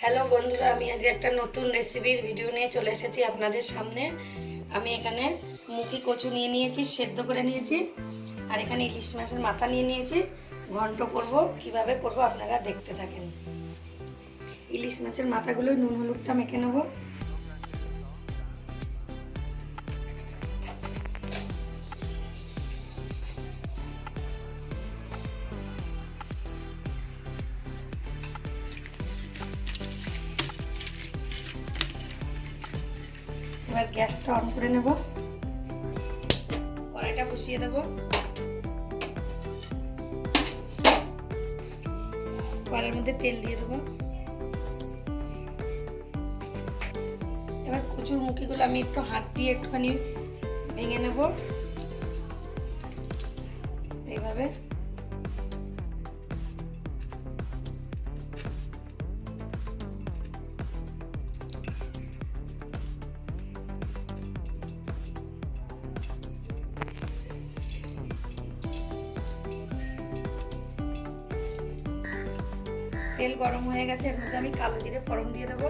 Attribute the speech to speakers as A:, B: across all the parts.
A: Hello বন্ধুরা, আমি আজ একটা নতুন রেসিপির ভিডিও নিয়ে চলে এসেছি আপনাদের সামনে। আমি এখানে মুখি কচু নিয়ে নিয়েছি, সেদ্ধ করে নিয়েছি, আর এখানে ইলিশ মাছের মাথা নিয়ে নিয়েছি। ঘন্ট করব, কিভাবে করব আপনারা দেখতে থাকেন। ইলিশ মাছের মাথাগুলো নুন হলুদটা মেখে নেব। এবার গ্যাসটা অন করে নেব, কড়াইটা বসিয়ে দেব। কড়াইয়ের মধ্যে তেল দিয়ে দেবো। এবার কচুর মুখিগুলো আমি একটু হাত দিয়ে একটুখানি ভেঙে নেব এইভাবে। তেল গরম হয়ে গেছে, এর মধ্যে আমি কালো জিরে ফোড়ন দিয়ে দেবো।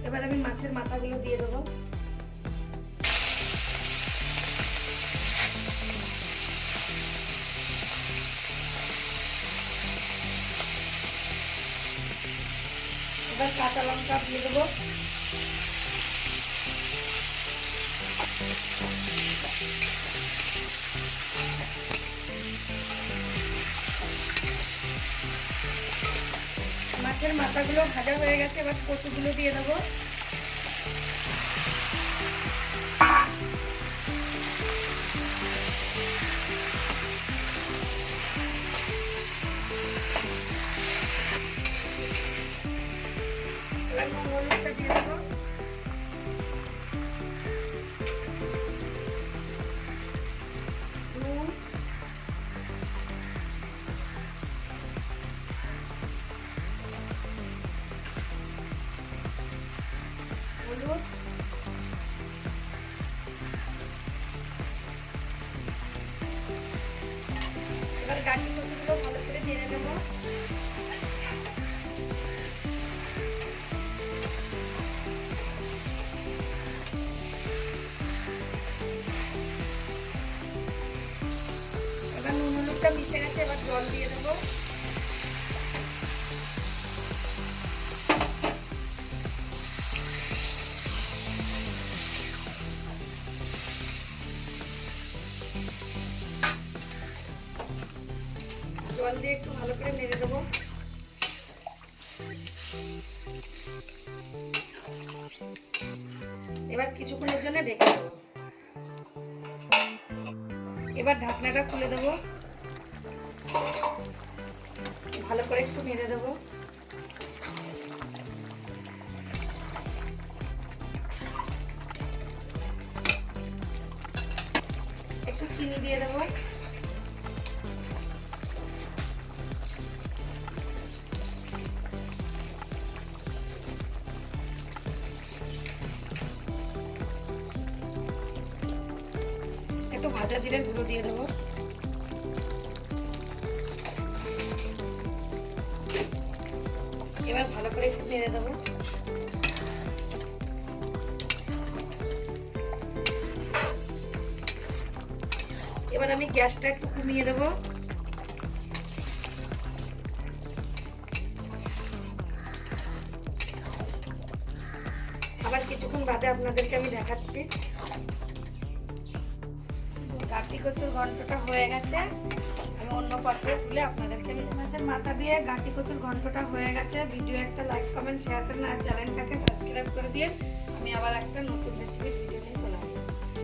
A: এবার আমি মাছের মাথাগুলো দিয়ে দেবো। এবার কাঁচা লঙ্কা দিয়ে দেবো। মাছের মাথাগুলো ভাজা হয়ে গেছে, এবার কচুগুলো দিয়ে দেবো। এবার নুন হলুদটা দিয়ে দেবো। নুন, হলুদ, এবার গাঠি কচুগুলো ভালো করে নেড়ে নেবো। এবার নুন হলুদটা মিশে গেছে, এবার জল দিয়ে দেবো। জল দিয়ে একটু ভালো করে নেড়ে দেবো। এবার কিছুক্ষণের জন্য ঢেকে দেবো। এবার ঢাকনাটা খুলে দেবো, ভালো করে একটু নেড়ে দেবো। একটু চিনি দিয়ে দেবো। একটু ভাজা জিরের গুঁড়ো দিয়ে দেবো। এবার ভালো করে একটু নেড়ে দেবো। এবার আমি গ্যাসটা একটু কমিয়ে দেবো। আবার কিছুক্ষণ বাদে আপনাদেরকে আমি দেখাচ্ছি। গাঠি কচুর ঘন্টটা হয়ে গেছে, আমি অন্য পাত্রে তুলে আপনাদেরকে আমি মাছের মাথা দিয়ে গাঠি কচুর ঘন্টটা হয়ে গেছে। ভিডিও একটা লাইক কমেন্ট শেয়ার করেন, আর চ্যানেলটাকে সাবস্ক্রাইব করে দিয়ে আমি আবার একটা নতুন রেসিপির ভিডিও নিয়ে চলে আসবো।